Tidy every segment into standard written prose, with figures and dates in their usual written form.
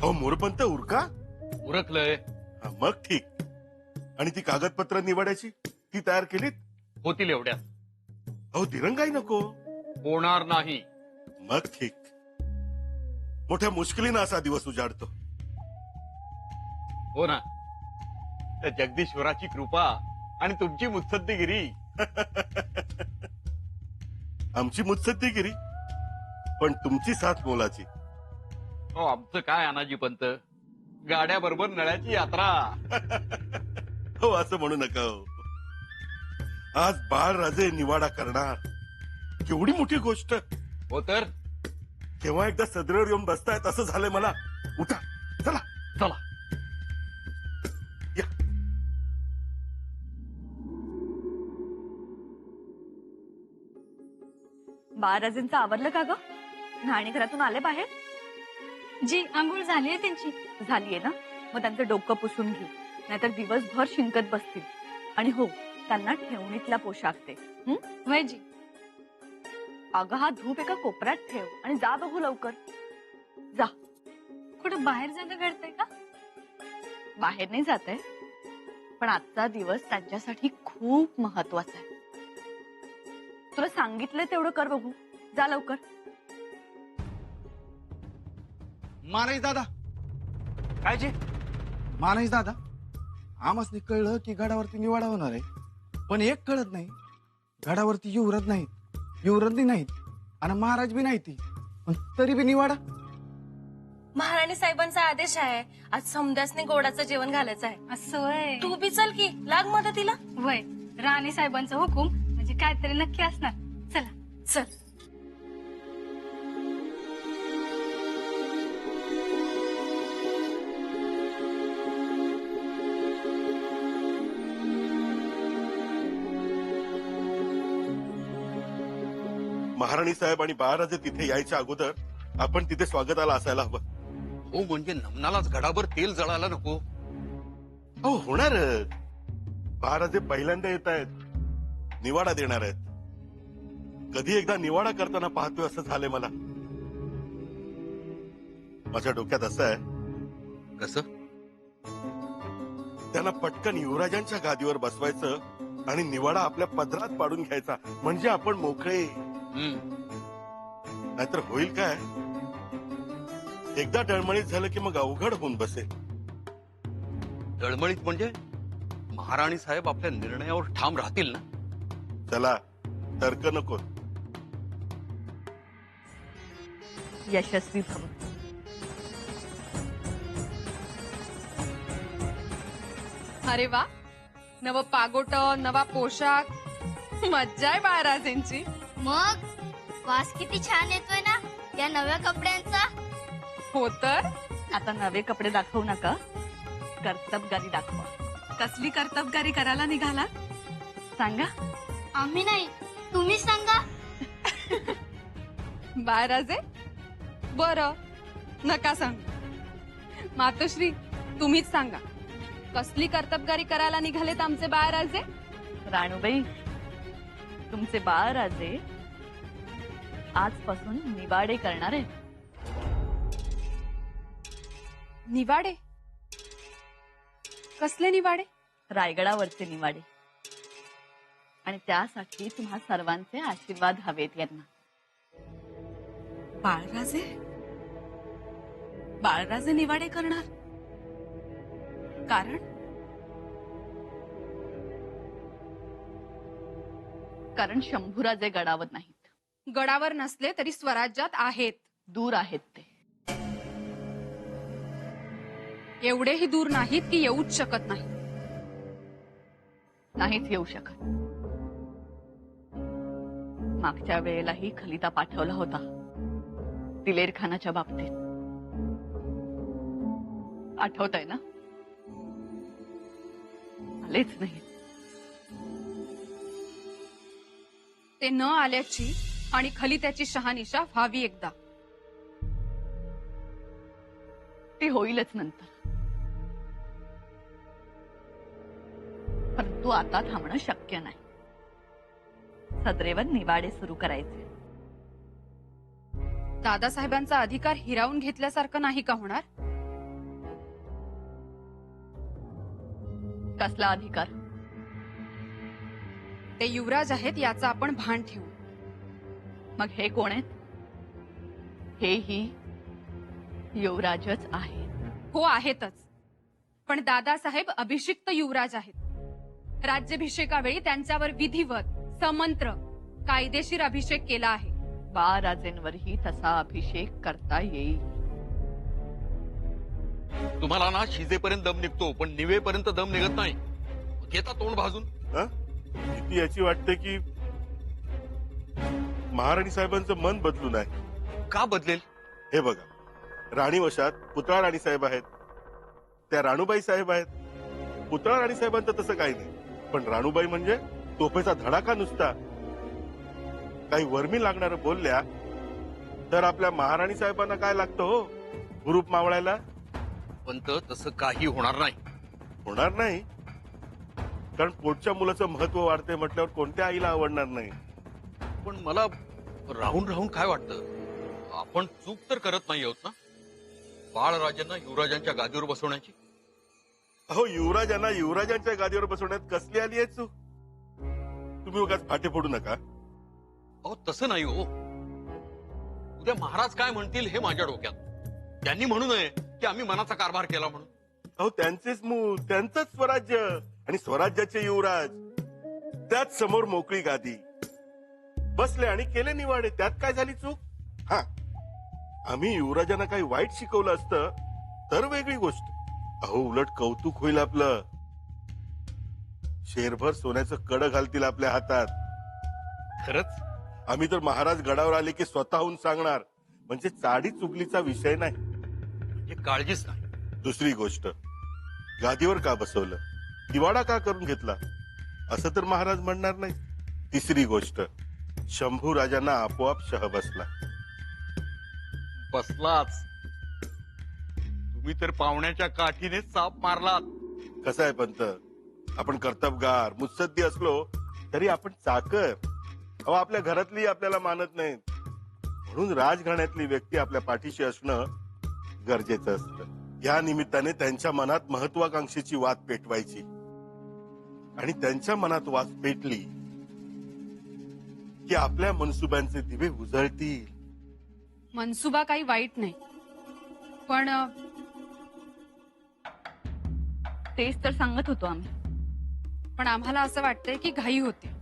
हो मोरपंत उरका. उरकलंय. मग ठीक. आणि ती कागदपत्र निवडायची ती तयार केलीत? होतील एवढ्यात. अहो दिरंगाई नको. होणार नाही. मग ठीक. मोठ्या मुश्किलीनं असा दिवस उजाडतो. हो ना. त्या जगदीश्वराची कृपा आणि तुमची मुत्सद्दीगिरी. आमची मुत्सद्दीगिरी पण तुमची साथ मोलाची. हो आमचं काय अनाजी पंत. गाड्या बरोबर नळ्याची यात्रा. हो असं म्हणू नका हो. आज बाळराजे निवाडा करणार केवढी मोठी गोष्ट. हो तर केव्हा एकदा सदरेवर येऊन बसतायत असं झालंय मला. उठा चला. चला. या. बाळराजेंचं आवरलं का ग? न्हाणी घरातून आले बाहेर? जी आंघोळ झाली आहे त्यांची. झालीये ना? मग त्यांचं डोकं पुसून घे, नाहीतर दिवसभर शिंकत बसतील. आणि हो, त्यांना ठेवणीतला पोशाख दे. वय जी. अगं हा धूप एका कोपऱ्यात ठेव आणि जा बघू लवकर. जा. कुठं बाहेर जाणं घडतंय का? बाहेर नाही जाते, पण आजचा दिवस त्यांच्यासाठी खूप महत्वाचा आहे. तुला सांगितलंय तेवढं कर बघू. जा लवकर. मानाईच दादा. काय जे? मानाईच दादा, आम्हाला कळलं की गडावरती निवाडा होणार आहे, पण एक कळत नाही, गडावरती युवराज नाहीत, युवराजनी नाहीत आणि महाराज बी नाही ती, पण तरी बी निवाडा. महाराणी साहेबांचा आदेश आहे, आज समद्यासने गोडाचं जेवण घालायचं आहे. असं वय. तू बी चल की, लाग मदतीला. वय. राणी साहेबांचा हुकूम म्हणजे काहीतरी नक्की असणार. चला. चल. महाराणी साहेब आणि बाळराजे तिथे यायच्या अगोदर आपण तिथे स्वागताला असायला हवं. हो म्हणजे नमनालाच घडाभर तेल जळायला नको. हो होणारच. बाळराजे पहिल्यांदा येत आहेत, निवाडा देणार आहेत. कधी एकदा निवाडा करताना पाहतोय असं झालंय मला. माझ्या डोक्यात असं आहे, कसं? त्यांना पटकन युवराजांच्या गादीवर बसवायचं आणि निवाडा आपल्या पदरात पाडून घ्यायचा, म्हणजे आपण मोकळे. नाहीतर होईल काय, एकदा डळमळीत झालं की मग अवघड होऊन बसेल. डळमळीत म्हणजे महाराणी साहेब आपल्या निर्णयावर ठाम राहतील ना? चला तर्क नको. यशस्वी भव. अरे वा, नव पागोट, नवा पोशाख, मज्जा आहे बाळराजेंची. मग वास किती छान येतोय ना या नव्या कपड्यांचा. हो तर. आता नवे कपडे दाखवू नका, कर्तबगारी दाखवा. कसली कर्तबगारी करायला निघाला? सांगा. आम्ही नाही, तुम्हीच सांगा. बाळराजे बर, नका सांग. मातोश्री तुम्हीच सांगा, कसली कर्तबगारी करायला निघालेत आमचे बाळराजे? राणूबाई, तुमचे बाळराजे आजपासून निवाडे करणार आहेत. निवाडे? कसले निवाडे? रायगडावरचे निवाडे. आणि त्यासाठी तुम्हा सर्वांचे आशीर्वाद हवेत यांना. बाळराजे? बाळराजे निवाडे करणार? कारण? कारण शंभूराजे गडावर नाहीत. गडावर नसले तरी स्वराज्यात आहेत. दूर आहेत ते. एवढेही दूर नाहीत की येऊच शकत नाही. नाहीच येऊ शकत. मागच्या वेळेलाही खलिता पाठवला होता दिलेर खानाच्या बाबतीत. आठवतंय ना? आलेच नाही. ते न आल्याची आणि खलित्याची शहानिशा व्हावी एकदा. ते होईलच नंतर. परंतु आता थांबणं शक्य नाही. सदरेवर निवाडे सुरू करायचे. दादासाहेबांचा अधिकार हिरावून घेतल्यासारखं नाही का होणार? कसला अधिकार? ते युवराज आहेत याचं आपण भान ठेवू. मग हे कोण आहेत? हेही युवराजच आहेत. हो आहेतच, पण दादासाहेब अभिषिक्त युवराज आहेत. राज्याभिषेकावेळी त्यांच्यावर विधिवत समंत्र कायदेशीर अभिषेक केला आहे. बाळराजेंवरही तसा अभिषेक करता येईल. तुम्हाला ना शिजेपर्यंत दम निघतो, पण निवेपर्यंत दम निघत नाही. घेता तोंड भाजून. हं? भीती याची वाटते की महाराणी साहेबांचं मन बदलू नाही. का बदलेल? हे बघा, राणी वशात पुतळा राणी साहेब आहेत, त्या राणूबाई साहेब आहेत. पुतळा राणी साहेबांचं तसं काही नाही, पण राणूबाई म्हणजे तोफेचा धडाका नुसता. काही वर्मी लागणार बोलल्या तर आपल्या महाराणी साहेबांना काय लागतं हो, हुरूप मावळायला. पंत तसं काही होणार नाही. होणार नाही, कारण पोटच्या मुलाचं महत्व वाढते म्हटल्यावर कोणत्या आईला आवडणार नाही. पण मला राहून राहून काय वाटतं, आपण चूक तर करत नाही आहोत ना बाळराजांना युवराजांच्या गादीवर बसवण्याची. अहो, युवराजांना युवराजांच्या गादीवर बसवण्यात कसली आली आहे चूक? तुम्ही उगाच फाटे फोडू नका. अहो तसं नाही हो. उद्या महाराज काय म्हणतील हे माझ्या डोक्यात. त्यांनी म्हणू नये की आम्ही मनाचा कारभार केला म्हणून. अहो, त्यांचेच मूळ, त्यांचंच स्वराज्य आणि स्वराज्याचे युवराज, त्याच समोर मोकळी गादी. बसले आणि केले निवाडे, त्यात काय झाली चूक? हा, आम्ही युवराजांना काही वाईट शिकवलं असतं तर वेगळी गोष्ट. अहो, उलट कौतुक होईल आपलं. शेरभर सोन्याचं कड घालतील आपल्या हातात. खरंच आम्ही तर महाराज गडावर आले की स्वतःहून सांगणार, म्हणजे चाडी चुगलीचा विषय नाही. म्हणजे काळजीच नाही. दुसरी गोष्ट, गादीवर का बसवलं, दिवाडा का करून घेतला, असं तर महाराज म्हणणार नाही. तिसरी गोष्ट, शंभू राजांना आपोआप शह बसला. बसलाच. तुम्ही तर पाहुण्याच्या काठीने साप मारलात. कसं आहे पंत, आपण कर्तबगार मुत्सद्दी असलो तरी आपण चाकर. अहो, आपल्या घरातली आपल्याला मानत नाहीत, म्हणून राजघराण्यातली व्यक्ती आपल्या पाठीशी असणं गरजेचं असतं. या निमित्ताने त्यांच्या मनात महत्वाकांक्षेची वात पेटवायची, आणि त्यांच्या मनात वात पेटली की आपल्या मनसुब्यांचे दिवे उजळतील. मनसुबा काही वाईट नाही, पण तेच तर सांगत होतो आम्ही. पण आम्हाला असं वाटतंय की घाई होते.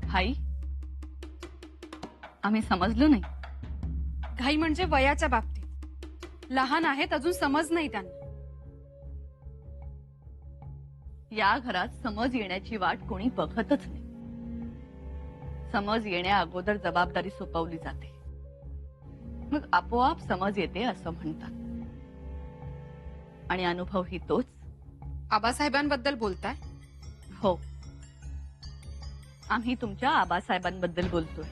हाई, आम्ही समजलो नाही. घाई म्हणजे वयाच्या बाबतीत. लहान आहेत, अजून समज नाही त्यांना. या घरात समज येण्याची वाट कोणी बघतच नाही. समज येण्या अगोदर जबाबदारी सोपवली जाते, मग आपोआप समज येते असं म्हणतात. आणि अनुभवही तोच. आबासाहेबांबद्दल बोलताय? हो, आम्ही तुमच्या आबासाहेबांबद्दल बोलतोय,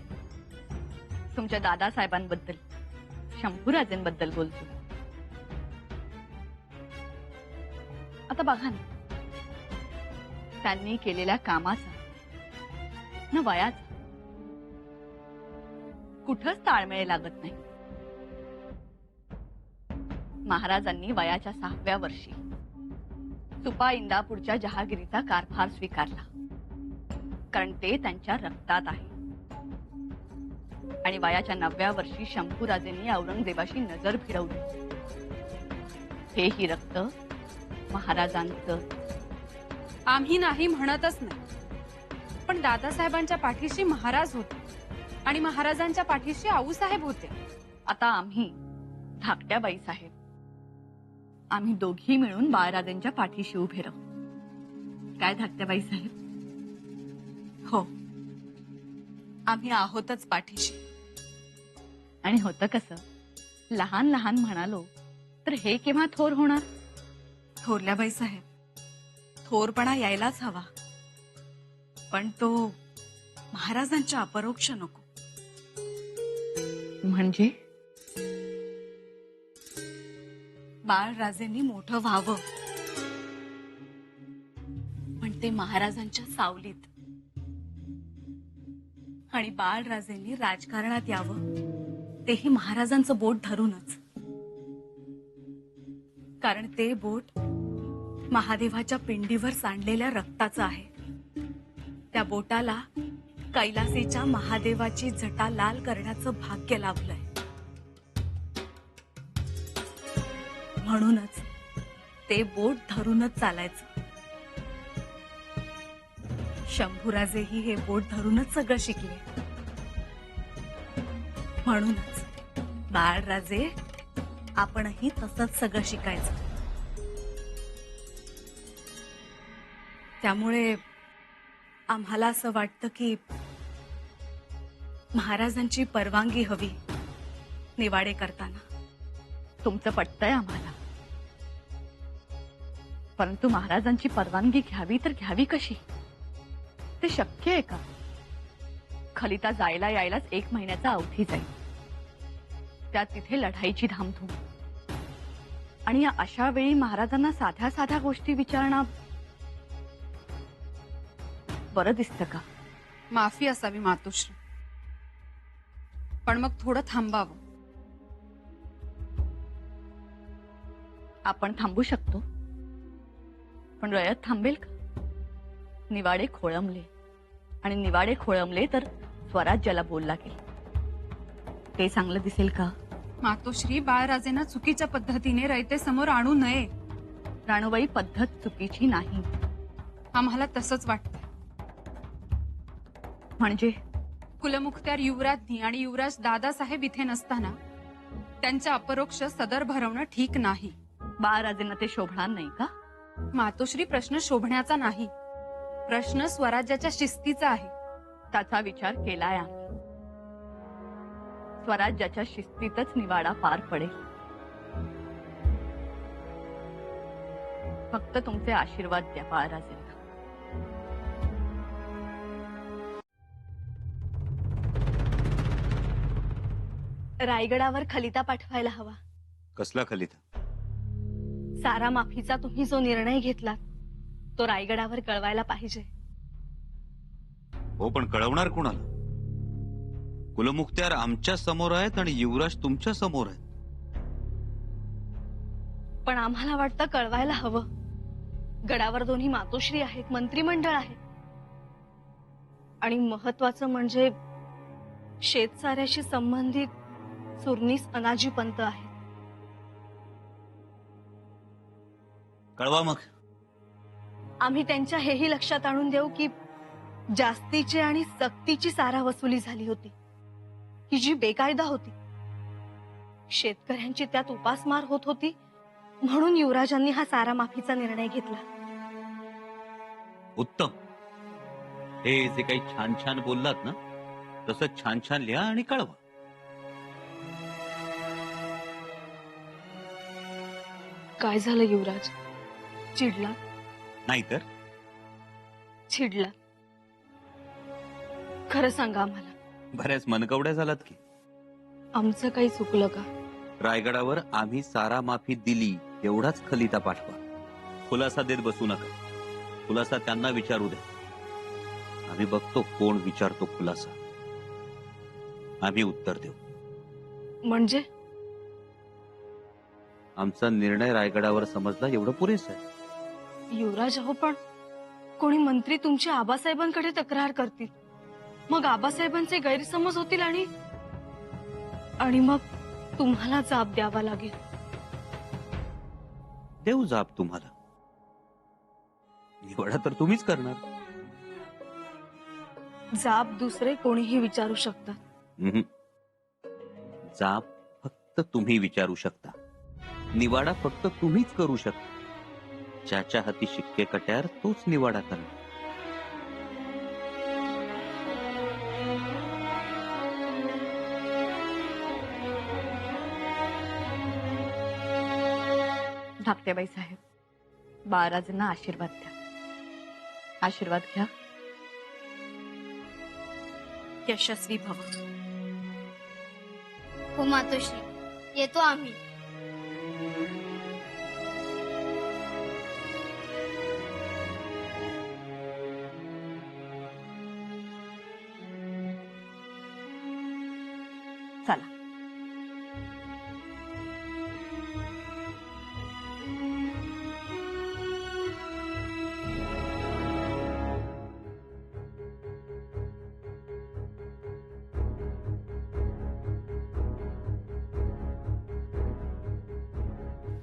तुमच्या दादासाहेबांबद्दल, शंभूराजेंबद्दल बोलतोय. आता बघा ना, त्यांनी केलेल्या कामाचा न वयाचा कुठंच ताळमेळ लागत नाही. महाराजांनी वयाच्या 6व्या वर्षी सुपा इंदापूरच्या जहागिरीचा कारभार स्वीकारला, कारण ते त्यांच्या रक्तात आहे. आणि वयाच्या 9व्या वर्षी शंभूराजेंनी औरंगजेबाशी नजर फिरवली. हेही रक्त महाराजांचं. आम्ही नाही म्हणतच नाही, पण दादासाहेबांच्या पाठीशी महाराज होते आणि महाराजांच्या पाठीशी आऊसाहेब होते. आता आम्ही धाकट्या बाई साहेब, आम्ही दोघी मिळून बाळराजेंच्या पाठीशी उभे राहू. काय धाकट्या बाई साहेब? हो, आम्ही आहोतच पाठीशी. आणि होतं कसं, लहान लहान म्हणालो तर हे केव्हा थोर होणार? थोरल्या बाई साहेब, थोरपणा यायलाच हवा, पण तो महाराजांच्या अपरोक्ष नको. म्हणजे बाळराजेंनी मोठं व्हावं, पण ते महाराजांच्या सावलीत. आणि बाळराजेंनी राजकारणात यावं, तेही महाराजांचं बोट धरूनच, कारण ते बोट महादेवाच्या पिंडीवर सांडलेल्या रक्ताचं आहे. त्या बोटाला कैलासेच्या महादेवाची जटा लाल करण्याचं भाग्य लाभलंय. म्हणूनच ते बोट धरूनच चालायचं. शंभूराजेही हे बोट धरूनच सगळं शिकले. म्हणूनच बाळराजे, आपणही तसंच सगळं शिकायचं. त्यामुळे आम्हाला असं वाटतं की महाराजांची परवानगी हवी निवाडे करताना. तुमचं पटतंय आम्हाला, परंतु महाराजांची परवानगी घ्यावी तर घ्यावी कशी? ते शक्य आहे का? खलिता जायला यायलाच 1 महिन्याचा अवधी जाईल. त्यात तिथे लढाईची धामधूम, आणि या अशा वेळी महाराजांना साध्या साध्या गोष्टी विचारणं बरं दिसतं का? माफी असावी मातोश्री, पण मग थोडं थांबावं. आपण थांबू शकतो, पण रयत थांबेल का? निवाडे खोळंबले, आणि निवाडे खोळंबले तर स्वराज्याला बोल लागेल. ते चांगलं दिसेल का? मातोश्री, बाळराजेंना चुकीच्या पद्धतीने रयते समोर आणू नये. राणूबाई, पद्धत चुकीची नाही. आम्हाला तसंच वाटतं. म्हणजे कुलमुखत्यार युवराज्ञी आणि युवराज दादासाहेब इथे नसताना त्यांच्या अपरोक्ष सदर भरवणं ठीक नाही. बाळराजेंना ते शोभणार नाही का? मातोश्री, प्रश्न शोभण्याचा नाही, प्रश्न स्वराज्याच्या शिस्तीचा आहे. त्याचा विचार केलाय आम्ही. स्वराज्याच्या शिस्तीतच निवाडा पार पडेल. फक्त तुमचे आशीर्वाद द्या बाळराजेंना. रायगडावर खलिता पाठवायला हवा. कसला खलिता? सारा माफीचा तुम्ही जो निर्णय घेतला तो रायगडावर कळवायला पाहिजे. हो, पण कळवणार कोणाला? कुलमुखत्यार आमच्या समोर आहेत आणि युवराज तुमच्या समोर आहेत. पण आम्हाला वाटतं कळवायला हवं. गडावर दोन्ही मातोश्री आहेत, मंत्रिमंडळ आहे, आणि महत्वाचं म्हणजे शेतसाऱ्याशी संबंधित सुरनीस अनाजी पंत आहे. कळवा मग. आम्ही त्यांच्या हेही लक्षात आणून देऊ की जास्तीची आणि सक्तीची सारा वसुली झाली होती, की जी बेकायदा होती. शेतकऱ्यांची त्यात उपासमार होत होती, म्हणून युवराजांनी हा सारा माफीचा निर्णय घेतला. उत्तम. हे जे काही छान छान बोललात ना, तसं छान छान लिहा आणि कळवा. काय झालं युवराज? चिडला? नाहीतर चिडला? खरं सांगा आम्हाला. बऱ्याच मनकवड्या झालात की. आमचं काही चुकलं का? रायगडावर आम्ही सारा माफी दिली एवढाच खलिता पाठवा. खुलासा देत बसू नका. खुलासा त्यांना विचारू द्या. आम्ही बघतो कोण विचारतो खुलासा. आम्ही उत्तर देऊ. म्हणजे आमचा निर्णय रायगडावर समजला एवढं पुरेसं आहे. युवराज, अहो, पण कोणी मंत्री तुमच्या आबासाहेबांकडे तक्रार करतील, मग आबासाहेबांचे गैरसमज होतील, आणि मग तुम्हाला जाब द्यावा लागेल. देऊ जाब तुम्हाला. निवडा तर तुम्हीच करणार. जाब दुसरे कोणीही विचारू शकतात. हम्म. जाब फक्त तुम्ही विचारू शकता. निवाडा फक्त तुम्हीच करू शकता. ज्याच्या हाती शिक्के कट्यार तोच निवाडा करणार. धाकटेबाई साहेब, बाळराजांना आशीर्वाद द्या. आशीर्वाद घ्या. यशस्वी भव. हो मातोश्री, येतो आम्ही. चला.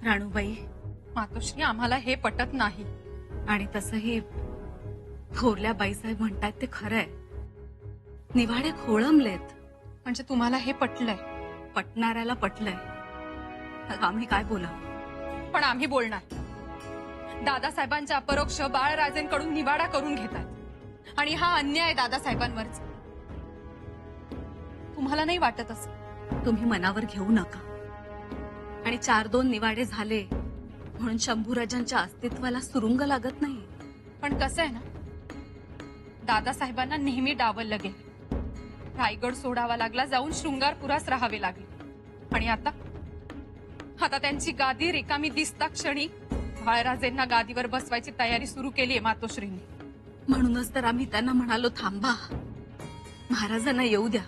राणूबाई, मातोश्री आम्हाला हे पटत नाही. आणि तसंही थोरल्या बाईसाहेब म्हणतायत ते खरंय. निवाडे खोळंबलेत. म्हणजे तुम्हाला हे पटलंय. पटणाऱ्याला पटलंय. मग आम्ही काय बोलावं? पण आम्ही बोलणार. दादासाहेबांच्या अपरोक्ष बाळराजेंकडून निवाडा करून घेतात आणि हा अन्याय आहे दादासाहेबांवरच. तुम्हाला नाही वाटत असं? तुम्ही मनावर घेऊ नका. आणि 4-2 निवाडे झाले म्हणून शंभूराजांच्या अस्तित्वाला सुरुंग लागत नाही. पण कसं आहे ना, दादासाहेबांना नेहमी डावललं गेलं. रायगड सोडावा लागला, जाऊन शृंगारपुरास राहावे लागले. आणि आता त्यांची गादी रिकामी दिसता क्षणी बाळराजेंना गादीवर बसवायची तयारी सुरू केली आहे मातोश्रींनी. म्हणूनच तर आम्ही त्यांना म्हणालो, थांबा, महाराजांना येऊ द्या.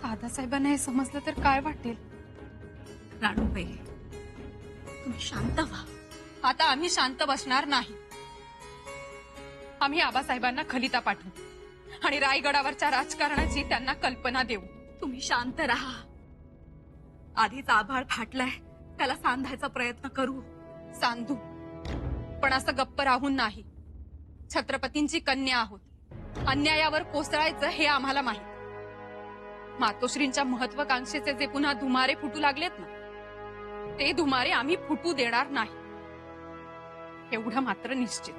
दादासाहेबांना हे समजलं तर काय वाटेल? राणूबाई, तुम्ही शांत व्हा. आता आम्ही शांत बसणार नाही. आम्ही आबासाहेबांना खलिता पाठवू आणि रायगडावरच्या राजकारणाची त्यांना कल्पना देऊ. तुम्ही शांत राहा. आधीच आभाळ फाटलाय, त्याला सांधायचा प्रयत्न करू. सांधू, पण असं गप्प राहून नाही. छत्रपतींची कन्या आहोत. अन्यायावर कोसळायचं हे आम्हाला माहित. मातोश्रींच्या महत्वाकांक्षेचे जे पुन्हा धुमारे फुटू लागलेत ना, ते धुमारे आम्ही फुटू देणार नाही. एवढं मात्र निश्चित.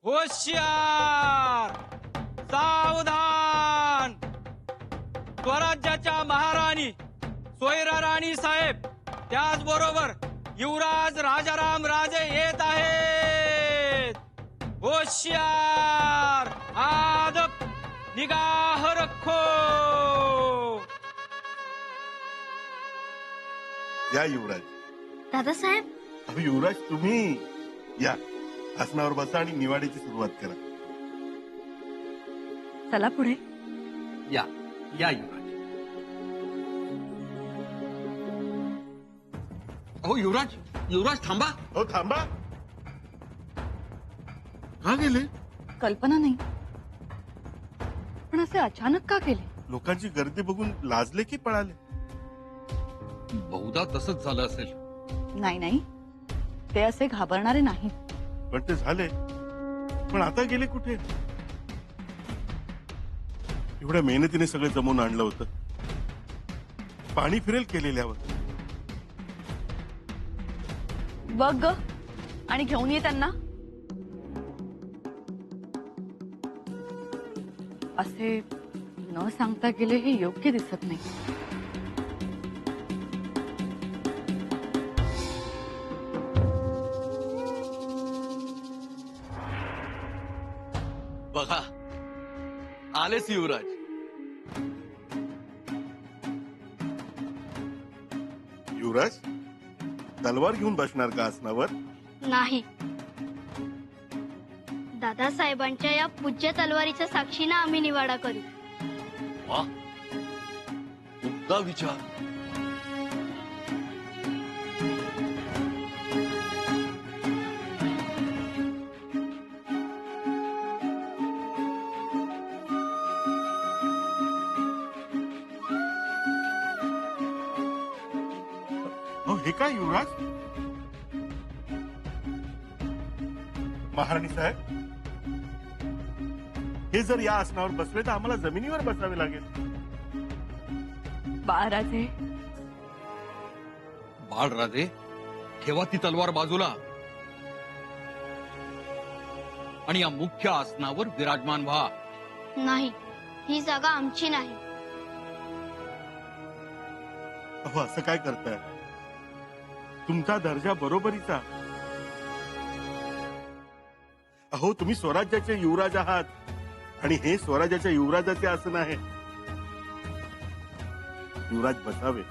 होशियार, सावधान. स्वराज्याच्या महाराणी सोयरा राणी साहेब, त्याचबरोबर युवराज राजाराम राजे येत आहेत. होशियार, आदब, निगाह रखो. या युवराज. दादासाहेब, अहो युवराज, तुम्ही या आसनावर बसा आणि निवाडीची सुरुवात करा. चला पुढे. या युवराज. अहो युवराज थांबा. हो थांबा. का गेले? कल्पना नाही, पण असे अचानक का केले? लोकांची गर्दी बघून लाजले की पळाले? बहुधा तसंच झालं असेल. नाही, ते असे घाबरणारे नाही. पण ते झाले. पण आता गेले कुठे? एवढ्या मेहनतीने सगळं जमवून आणलं होतं. पाणी फिरेल केलेल्यावर. बघ ग, आणि घेऊन ये त्यांना. असे न सांगता गेले हे योग्य दिसत नाही. बघा, आलेच युवराज. युवराज, तलवार घेऊन बसणार का आसनावर? नाही. दादासाहेबांच्या या पूज्य तलवारीच्या साक्षीनं आम्ही निवाडा करू. वा, उमदा विचार. हे काय युवराज? महाराणी साहेब, हे जर या आसनावर बसले तर आम्हाला जमिनीवर बसावे लागेल. बाळराजे, ठेवा ती तलवार बाजूला आणि या मुख्य आसनावर विराजमान व्हा. नाही, ही जागा आमची नाही. अहो, असं काय करताय? तुमचा दर्जा बरोबरीचा. अहो, तुम्ही स्वराज्याचे युवराज आहात आणि हे स्वराज्याच्या युवराजाचे आसन आहे. युवराज बसावे.